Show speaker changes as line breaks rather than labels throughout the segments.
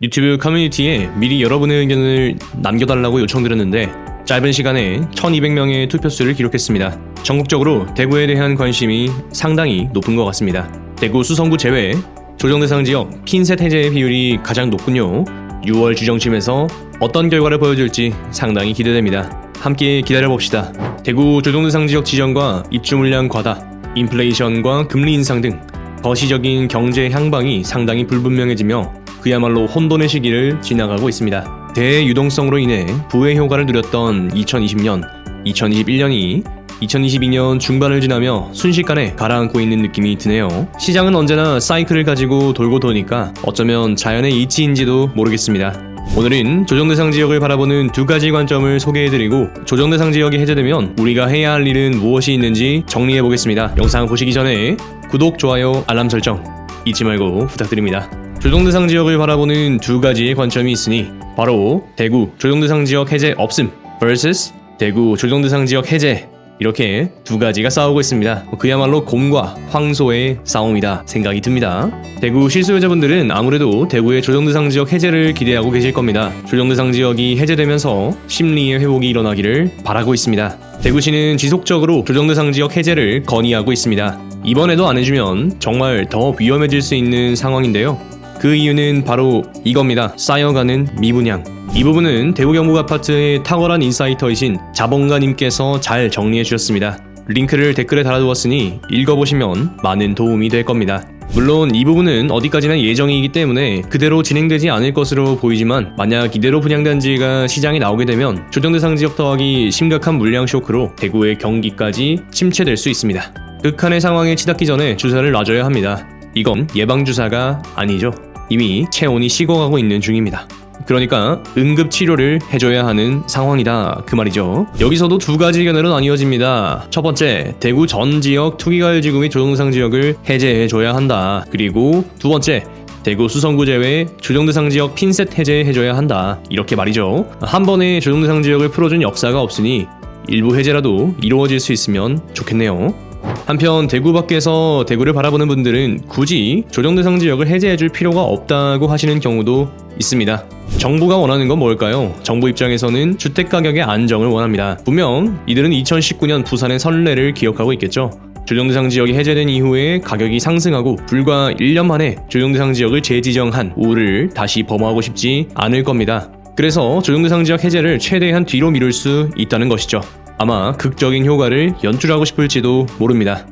유튜브 커뮤니티에 미리 여러분의 의견을 남겨달라고 요청드렸는데 짧은 시간에 1200명의 투표수를 기록했습니다. 전국적으로 대구에 대한 관심이 상당히 높은 것 같습니다. 대구 수성구 제외 조정대상 지역 핀셋 해제의 비율이 가장 높군요. 6월 주정침에서 어떤 결과를 보여줄지 상당히 기대됩니다. 함께 기다려봅시다. 대구 조정대상 지역 지정과 입주 물량 과다, 인플레이션과 금리 인상 등 거시적인 경제 향방이 상당히 불분명해지며 그야말로 혼돈의 시기를 지나가고 있습니다. 대유동성으로 인해 부의 효과를 누렸던 2020년, 2021년이 2022년 중반을 지나며 순식간에 가라앉고 있는 느낌이 드네요. 시장은 언제나 사이클을 가지고 돌고 도니까 어쩌면 자연의 이치인지도 모르겠습니다. 오늘은 조정대상 지역을 바라보는 두 가지 관점을 소개해드리고 조정대상 지역이 해제되면 우리가 해야 할 일은 무엇이 있는지 정리해보겠습니다. 영상 보시기 전에 구독, 좋아요, 알람 설정 잊지 말고 부탁드립니다. 조정대상 지역을 바라보는 두 가지의 관점이 있으니 바로 대구 조정대상 지역 해제 없음 vs 대구 조정대상 지역 해제, 이렇게 두 가지가 싸우고 있습니다. 그야말로 곰과 황소의 싸움이다 생각이 듭니다. 대구 실수요자분들은 아무래도 대구의 조정대상 지역 해제를 기대하고 계실 겁니다. 조정대상 지역이 해제되면서 심리의 회복이 일어나기를 바라고 있습니다. 대구시는 지속적으로 조정대상 지역 해제를 건의하고 있습니다. 이번에도 안 해주면 정말 더 위험해질 수 있는 상황인데요. 그 이유는 바로 이겁니다. 쌓여가는 미분양. 이 부분은 대구경북아파트의 탁월한 인사이터이신 자본가님께서 잘 정리해 주셨습니다. 링크를 댓글에 달아두었으니 읽어보시면 많은 도움이 될 겁니다. 물론 이 부분은 어디까지나 예정이기 때문에 그대로 진행되지 않을 것으로 보이지만 만약 이대로 분양단지가 시장에 나오게 되면 조정대상 지역 더하기 심각한 물량 쇼크로 대구의 경기까지 침체될 수 있습니다. 극한의 상황에 치닫기 전에 주사를 놔줘야 합니다. 이건 예방주사가 아니죠. 이미 체온이 식어가고 있는 중입니다. 그러니까 응급 치료를 해줘야 하는 상황이다 그 말이죠. 여기서도 두 가지 의견으로 나뉘어집니다. 첫 번째, 대구 전 지역 투기과열지구 조정대상 지역을 해제해줘야 한다. 그리고 두 번째, 대구 수성구 제외 조정대상 지역 핀셋 해제해줘야 한다. 이렇게 말이죠. 한 번에 조정대상 지역을 풀어준 역사가 없으니 일부 해제라도 이루어질 수 있으면 좋겠네요. 한편 대구 밖에서 대구를 바라보는 분들은 굳이 조정대상 지역을 해제해줄 필요가 없다고 하시는 경우도 있습니다. 정부가 원하는 건 뭘까요? 정부 입장에서는 주택가격의 안정을 원합니다. 분명 이들은 2019년 부산의 선례를 기억하고 있겠죠. 조정대상 지역이 해제된 이후에 가격이 상승하고 불과 1년 만에 조정대상 지역을 재지정한 우를 다시 범하고 싶지 않을 겁니다. 그래서 조정대상 지역 해제를 최대한 뒤로 미룰 수 있다는 것이죠. 아마 극적인 효과를 연출하고 싶을지도 모릅니다.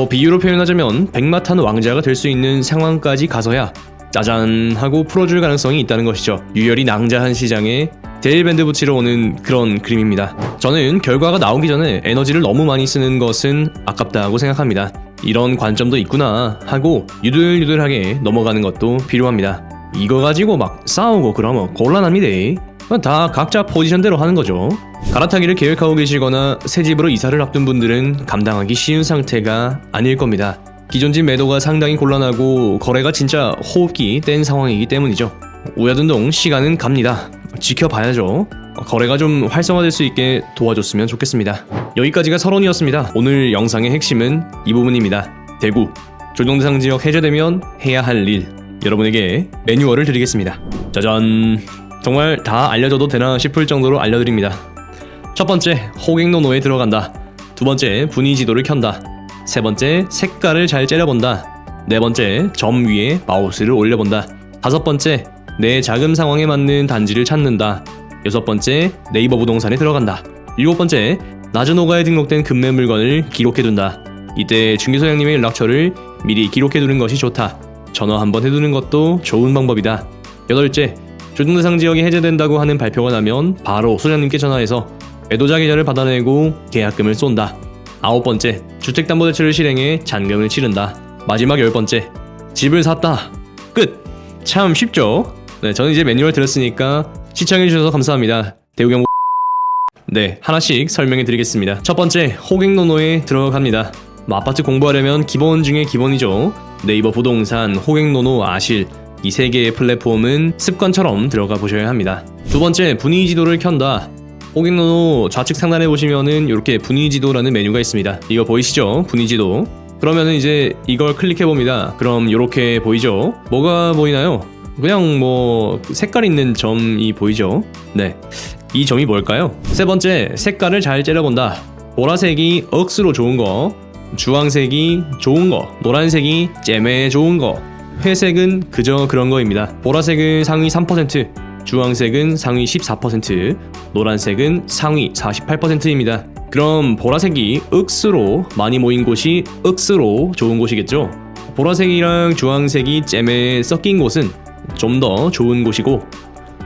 비유로 표현하자면 백마탄 왕자가 될 수 있는 상황까지 가서야 짜잔 하고 풀어줄 가능성이 있다는 것이죠. 유열이 낭자한 시장에 데일밴드 붙이러 오는 그런 그림입니다. 저는 결과가 나오기 전에 에너지를 너무 많이 쓰는 것은 아깝다고 생각합니다. 이런 관점도 있구나 하고 유들유들하게 넘어가는 것도 필요합니다. 이거 가지고 막 싸우고 그러면 곤란합니다. 다 각자 포지션대로 하는 거죠. 갈아타기를 계획하고 계시거나 새 집으로 이사를 앞둔 분들은 감당하기 쉬운 상태가 아닐 겁니다. 기존 집 매도가 상당히 곤란하고 거래가 진짜 호흡기 뗀 상황이기 때문이죠. 오야둔동 시간은 갑니다. 지켜봐야죠. 거래가 좀 활성화될 수 있게 도와줬으면 좋겠습니다. 여기까지가 서론이었습니다. 오늘 영상의 핵심은 이 부분입니다. 대구 조정대상 지역 해제되면 해야 할 일, 여러분에게 매뉴얼을 드리겠습니다. 짜잔! 정말 다 알려줘도 되나 싶을 정도로 알려드립니다. 첫 번째, 호갱노노에 들어간다. 두 번째, 분위 지도를 켠다. 세 번째, 색깔을 잘 째려본다. 네 번째, 점 위에 마우스를 올려본다. 다섯 번째, 내 자금 상황에 맞는 단지를 찾는다. 여섯 번째, 네이버 부동산에 들어간다. 일곱 번째, 낮은 호가에 등록된 급매 물건을 기록해둔다. 이때 중개소장님의 연락처를 미리 기록해두는 것이 좋다. 전화 한번 해두는 것도 좋은 방법이다. 여덟째, 조정대상 지역이 해제된다고 하는 발표가 나면 바로 소장님께 전화해서 매도자 계좌를 받아내고 계약금을 쏜다. 아홉 번째, 주택담보대출을 실행해 잔금을 치른다. 마지막 열 번째, 집을 샀다. 끝! 참 쉽죠? 네, 저는 이제 매뉴얼 들었으니까 시청해주셔서 감사합니다. 대구경북 하나씩 설명해 드리겠습니다. 첫 번째, 호갱노노에 들어갑니다. 아파트 공부하려면 기본 중에 기본이죠. 네이버 부동산, 호갱노노, 아실, 이 세 개의 플랫폼은 습관처럼 들어가 보셔야 합니다. 두 번째, 분위 지도를 켠다. 호갱노노 좌측 상단에 보시면은 이렇게 분위 지도라는 메뉴가 있습니다. 이거 보이시죠? 분위 지도. 그러면은 이제 이걸 클릭해 봅니다. 그럼 이렇게 보이죠? 뭐가 보이나요? 그냥 뭐 색깔 있는 점이 보이죠. 네, 이 점이 뭘까요? 세 번째, 색깔을 잘 째려본다. 보라색이 억수로 좋은 거, 주황색이 좋은 거, 노란색이 잼에 좋은 거, 회색은 그저 그런 거입니다. 보라색은 상위 3%, 주황색은 상위 14%, 노란색은 상위 48%입니다. 그럼 보라색이 억수로 많이 모인 곳이 억수로 좋은 곳이겠죠? 보라색이랑 주황색이 잼에 섞인 곳은 좀 더 좋은 곳이고,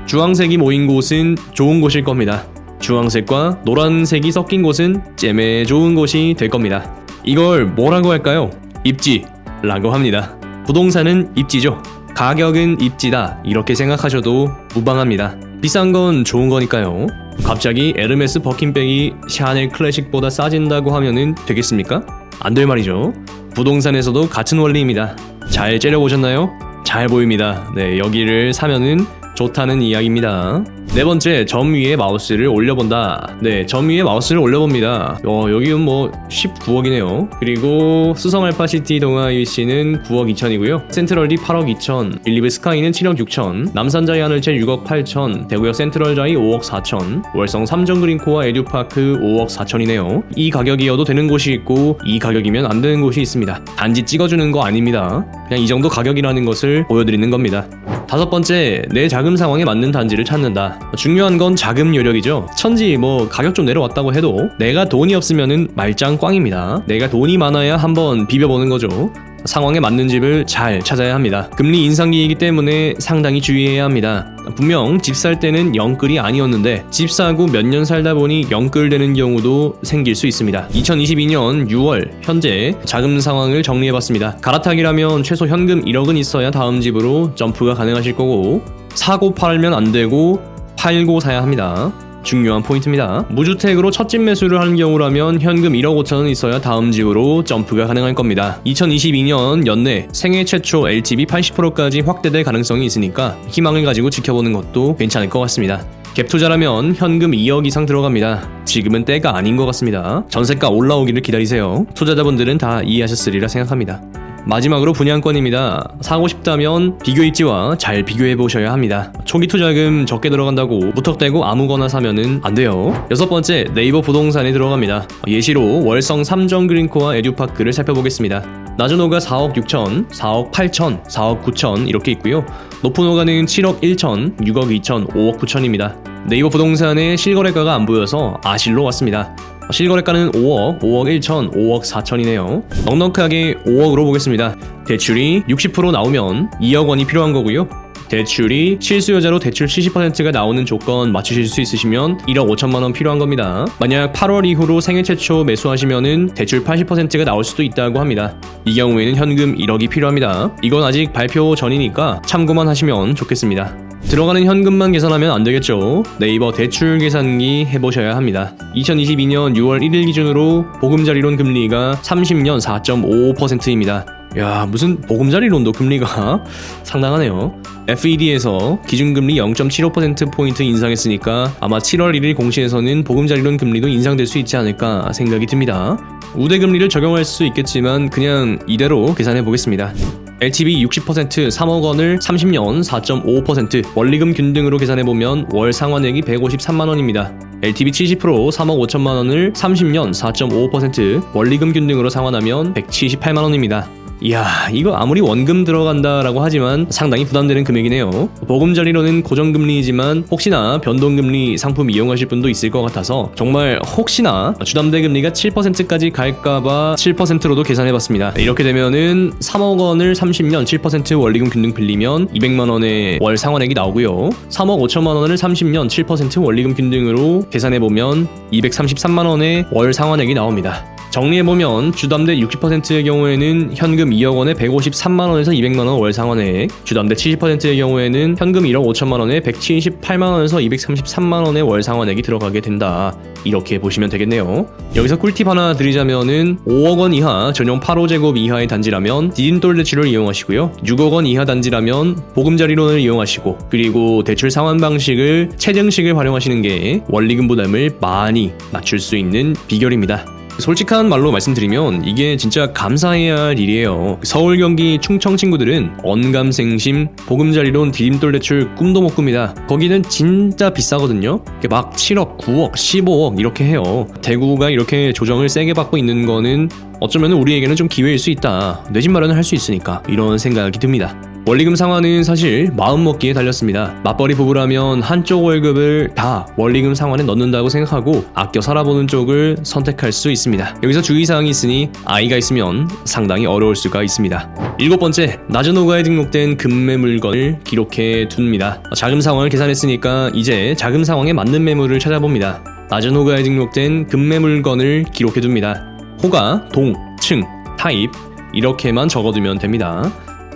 주황색이 모인 곳은 좋은 곳일 겁니다. 주황색과 노란색이 섞인 곳은 잼에 좋은 곳이 될 겁니다. 이걸 뭐라고 할까요? 입지라고 합니다. 부동산은 입지죠. 가격은 입지다, 이렇게 생각하셔도 무방합니다. 비싼 건 좋은 거니까요. 갑자기 에르메스 버킨백이 샤넬 클래식보다 싸진다고 하면은 되겠습니까? 안 될 말이죠. 부동산에서도 같은 원리입니다. 잘 째려보셨나요? 잘 보입니다. 네, 여기를 사면은 좋다는 이야기입니다. 네 번째, 점 위에 마우스를 올려본다. 네, 점 위에 마우스를 올려봅니다. 여기는 뭐 19억이네요. 그리고 수성 알파시티 동아 UC는 9억 2천이고요. 센트럴디 8억 2천, 빌리브 스카이는 7억 6천, 남산자이 하늘채 6억 8천, 대구역 센트럴자이 5억 4천, 월성 삼정그린코어 에듀파크 5억 4천이네요. 이 가격이어도 되는 곳이 있고, 이 가격이면 안 되는 곳이 있습니다. 단지 찍어주는 거 아닙니다. 그냥 이 정도 가격이라는 것을 보여드리는 겁니다. 다섯 번째, 내 자금 상황에 맞는 단지를 찾는다. 중요한 건 자금 여력이죠. 천지 뭐 가격 좀 내려왔다고 해도 내가 돈이 없으면은 말짱 꽝입니다. 내가 돈이 많아야 한번 비벼보는 거죠. 상황에 맞는 집을 잘 찾아야 합니다. 금리 인상기이기 때문에 상당히 주의해야 합니다. 분명 집 살 때는 영끌이 아니었는데 집 사고 몇 년 살다 보니 영끌 되는 경우도 생길 수 있습니다. 2022년 6월 현재 자금 상황을 정리해봤습니다. 갈아타기라면 최소 현금 1억은 있어야 다음 집으로 점프가 가능하실 거고, 사고 팔면 안 되고 팔고 사야 합니다. 중요한 포인트입니다. 무주택으로 첫 집 매수를 하는 경우라면 현금 1억 5천원 있어야 다음 집으로 점프가 가능할 겁니다. 2022년 연내 생애 최초 LTV 80%까지 확대될 가능성이 있으니까 희망을 가지고 지켜보는 것도 괜찮을 것 같습니다. 갭 투자라면 현금 2억 이상 들어갑니다. 지금은 때가 아닌 것 같습니다. 전세가 올라오기를 기다리세요. 투자자분들은 다 이해하셨으리라 생각합니다. 마지막으로 분양권입니다. 사고 싶다면 비교 입지와 잘 비교해 보셔야 합니다. 초기 투자금 적게 들어간다고 무턱대고 아무거나 사면은 안 돼요. 여섯 번째, 네이버 부동산에 들어갑니다. 예시로 월성 삼정그린코어 에듀파크를 살펴보겠습니다. 낮은 호가 4억 6천, 4억 8천, 4억 9천 이렇게 있고요. 높은 호가는 7억 1천, 6억 2천, 5억 9천입니다. 네이버 부동산의 실거래가가 안 보여서 아실로 왔습니다. 실거래가는 5억, 5억 1천, 5억 4천이네요. 넉넉하게 5억으로 보겠습니다. 대출이 60% 나오면 2억 원이 필요한 거고요. 대출이 실수요자로 대출 70%가 나오는 조건 맞추실 수 있으시면 1억 5천만 원 필요한 겁니다. 만약 8월 이후로 생애 최초 매수하시면은 대출 80%가 나올 수도 있다고 합니다. 이 경우에는 현금 1억이 필요합니다. 이건 아직 발표 전이니까 참고만 하시면 좋겠습니다. 들어가는 현금만 계산하면 안 되겠죠. 네이버 대출 계산기 해보셔야 합니다. 2022년 6월 1일 기준으로 보금자리론 금리가 30년 4.55%입니다. 야, 무슨 보금자리론도 금리가 상당하네요. FED에서 기준금리 0.75%포인트 인상했으니까 아마 7월 1일 공시에서는 보금자리론 금리도 인상될 수 있지 않을까 생각이 듭니다. 우대금리를 적용할 수 있겠지만 그냥 이대로 계산해 보겠습니다. LTV 60% 3억 원을 30년 4.55%, 원리금 균등으로 계산해보면 월 상환액이 153만 원입니다. LTV 70% 3억 5천만 원을 30년 4.55%, 원리금 균등으로 상환하면 178만 원입니다. 이야, 이거 아무리 원금 들어간다라고 하지만 상당히 부담되는 금액이네요. 보금자리로는 고정금리이지만 혹시나 변동금리 상품 이용하실 분도 있을 것 같아서 정말 혹시나 주담대 금리가 7%까지 갈까봐 7%로도 계산해봤습니다. 이렇게 되면은 3억 원을 30년 7% 원리금 균등 빌리면 200만 원의 월 상환액이 나오고요. 3억 5천만 원을 30년 7% 원리금 균등으로 계산해보면 233만 원의 월 상환액이 나옵니다. 정리해보면 주담대 60%의 경우에는 현금 2억 원에 153만 원에서 200만 원 월 상환액, 주담대 70%의 경우에는 현금 1억 5천만 원에 178만 원에서 233만 원의 월 상환액이 들어가게 된다. 이렇게 보시면 되겠네요. 여기서 꿀팁 하나 드리자면은 5억 원 이하 전용 8호제곱 이하의 단지라면 디딤돌 대출을 이용하시고요. 6억 원 이하 단지라면 보금자리론을 이용하시고, 그리고 대출 상환 방식을 체증식을 활용하시는 게 원리금 부담을 많이 낮출 수 있는 비결입니다. 솔직한 말로 말씀드리면 이게 진짜 감사해야 할 일이에요. 서울, 경기, 충청 친구들은 언감생심, 보금자리론, 디딤돌 대출 꿈도 못 꿉니다. 거기는 진짜 비싸거든요. 막 7억, 9억, 15억 이렇게 해요. 대구가 이렇게 조정을 세게 받고 있는 거는 어쩌면 우리에게는 좀 기회일 수 있다. 내 집 마련을 할 수 있으니까 이런 생각이 듭니다. 원리금 상환은 사실 마음먹기에 달렸습니다. 맞벌이 부부라면 한쪽 월급을 다 원리금 상환에 넣는다고 생각하고 아껴 살아보는 쪽을 선택할 수 있습니다. 여기서 주의사항이 있으니 아이가 있으면 상당히 어려울 수가 있습니다. 7번째, 낮은 호가에 등록된 금매 물건을 기록해 둡니다. 자금 상황을 계산했으니까 이제 자금 상황에 맞는 매물을 찾아봅니다. 낮은 호가에 등록된 금매 물건을 기록해 둡니다. 호가, 동, 층, 타입 이렇게만 적어두면 됩니다.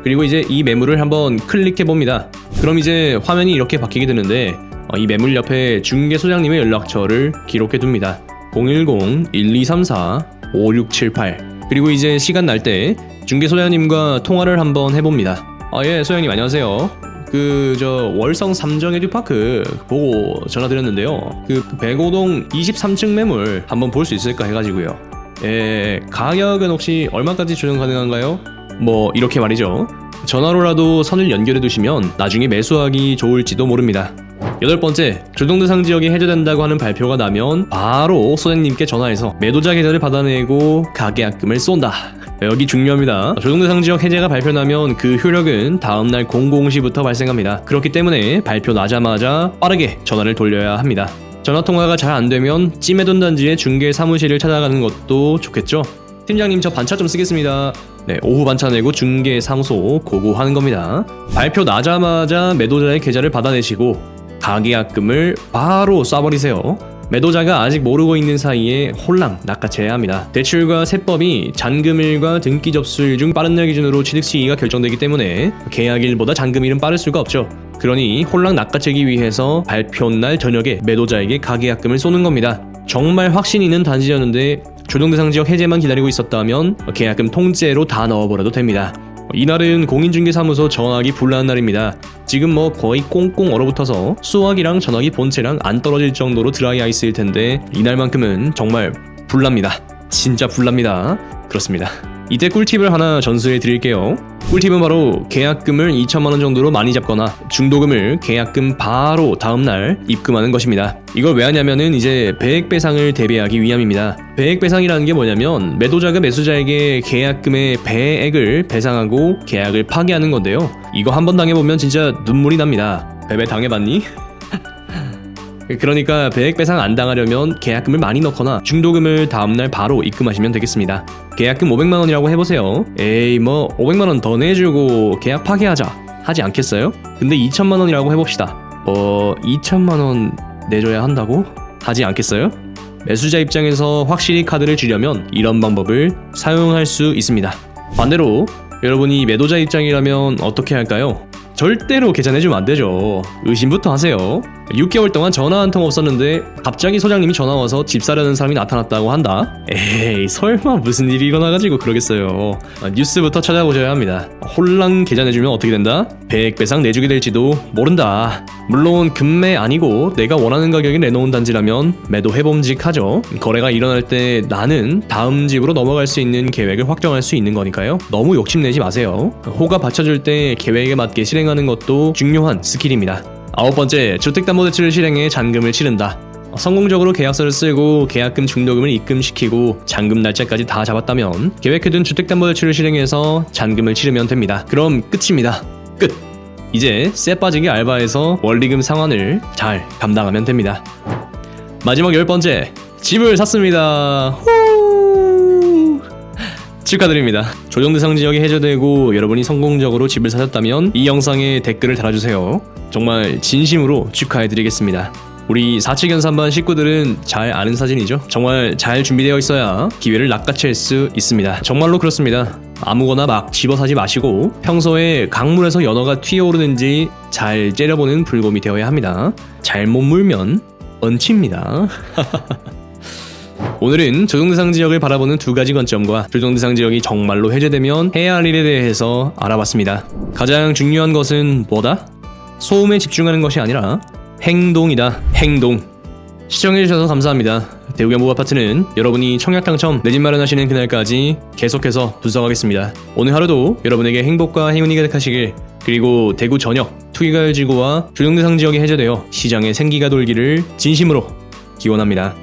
그리고 이제 이 매물을 한번 클릭해봅니다. 그럼 이제 화면이 이렇게 바뀌게 되는데 이 매물 옆에 중개소장님의 연락처를 기록해둡니다. 010-1234-5678 그리고 이제 시간 날 때 중개소장님과 통화를 한번 해봅니다. 예, 소장님 안녕하세요. 월성 삼정 에듀파크 보고 전화드렸는데요. 백오동 23층 매물 한번 볼 수 있을까 해가지고요. 가격은 혹시 얼마까지 조정 가능한가요? 이렇게 말이죠. 전화로라도 선을 연결해 두시면 나중에 매수하기 좋을지도 모릅니다. 8번째, 조정대상 지역이 해제된다고 하는 발표가 나면 바로 소장님께 전화해서 매도자 계좌를 받아내고 가계약금을 쏜다. 여기 중요합니다. 조정대상 지역 해제가 발표나면 그 효력은 다음날 00시부터 발생합니다. 그렇기 때문에 발표 나자마자 빠르게 전화를 돌려야 합니다. 전화통화가 잘 안되면 찜해둔 단지의 중개 사무실을 찾아가는 것도 좋겠죠? 팀장님, 저 반차 좀 쓰겠습니다. 네, 오후 반차 내고 중개 사무소 고고하는 겁니다. 발표 나자마자 매도자의 계좌를 받아내시고 가계약금을 바로 쏴버리세요. 매도자가 아직 모르고 있는 사이에 홀랑 낚아채야 합니다. 대출과 세법이 잔금일과 등기 접수일 중 빠른 날 기준으로 취득 시기가 결정되기 때문에 계약일보다 잔금일은 빠를 수가 없죠. 그러니 홀랑 낚아채기 위해서 발표날 저녁에 매도자에게 가계약금을 쏘는 겁니다. 정말 확신 있는 단지였는데 조정대상 지역 해제만 기다리고 있었다면 계약금 통째로 다 넣어버려도 됩니다. 이날은 공인중개사무소 전화기 불나는 날입니다. 지금 거의 꽁꽁 얼어붙어서 수화기랑 전화기 본체랑 안 떨어질 정도로 드라이 아이스일 텐데 이날만큼은 정말 불납니다. 진짜 불납니다. 그렇습니다. 이때 꿀팁을 하나 전수해 드릴게요. 꿀팁은 바로 계약금을 2천만원 정도로 많이 잡거나 중도금을 계약금 바로 다음날 입금하는 것입니다. 이걸 왜 하냐면은 이제 배액배상을 대비하기 위함입니다. 배액배상이라는 게 뭐냐면 매도자가 매수자에게 계약금의 배액을 배상하고 계약을 파기하는 건데요. 이거 한번 당해보면 진짜 눈물이 납니다. 배배 당해봤니? 그러니까 배액배상 안 당하려면 계약금을 많이 넣거나 중도금을 다음날 바로 입금하시면 되겠습니다. 계약금 500만원이라고 해보세요. 에이 500만원 더 내주고 계약 파기하자 하지 않겠어요? 근데 2천만원이라고 해봅시다. 2천만원 내줘야 한다고? 하지 않겠어요? 매수자 입장에서 확실히 카드를 쥐려면 이런 방법을 사용할 수 있습니다. 반대로 여러분이 매도자 입장이라면 어떻게 할까요? 절대로 계산해주면 안 되죠. 의심부터 하세요. 6개월 동안 전화 한 통 없었는데 갑자기 소장님이 전화와서 집 사려는 사람이 나타났다고 한다? 에이 설마 무슨 일이 일어나가지고 그러겠어요. 뉴스부터 찾아보셔야 합니다. 홀랑 계산해주면 어떻게 된다? 배액배상 내주게 될지도 모른다. 물론 금매 아니고 내가 원하는 가격에 내놓은 단지라면 매도해봄직하죠. 거래가 일어날 때 나는 다음 집으로 넘어갈 수 있는 계획을 확정할 수 있는 거니까요. 너무 욕심내지 마세요. 호가 받쳐줄 때 계획에 맞게 실행하는 것도 중요한 스킬입니다. 9번째, 주택담보대출을 실행해 잔금을 치른다. 성공적으로 계약서를 쓰고 계약금 중도금을 입금시키고 잔금 날짜까지 다 잡았다면 계획해둔 주택담보대출을 실행해서 잔금을 치르면 됩니다. 그럼 끝입니다. 끝! 이제 쎄 빠지게 알바해서 원리금 상환을 잘 감당하면 됩니다. 마지막 10번째, 집을 샀습니다. 후! 축하드립니다. 조정대상 지역이 해제되고 여러분이 성공적으로 집을 사셨다면 이 영상에 댓글을 달아주세요. 정말 진심으로 축하해드리겠습니다. 우리 4층연산반 식구들은 잘 아는 사진이죠. 정말 잘 준비되어 있어야 기회를 낚아챌 수 있습니다. 정말로 그렇습니다. 아무거나 막 집어사지 마시고 평소에 강물에서 연어가 튀어오르는지 잘 째려보는 불곰이 되어야 합니다. 잘못 물면 얹힙니다. 오늘은 조정대상 지역을 바라보는 두 가지 관점과 조정대상 지역이 정말로 해제되면 해야 할 일에 대해서 알아봤습니다. 가장 중요한 것은 뭐다? 소음에 집중하는 것이 아니라 행동이다. 행동. 시청해주셔서 감사합니다. 대구경북 아파트는 여러분이 청약 당첨 내 집 마련하시는 그날까지 계속해서 분석하겠습니다. 오늘 하루도 여러분에게 행복과 행운이 가득하시길, 그리고 대구 전역 투기과열지구와 조정대상 지역이 해제되어 시장에 생기가 돌기를 진심으로 기원합니다.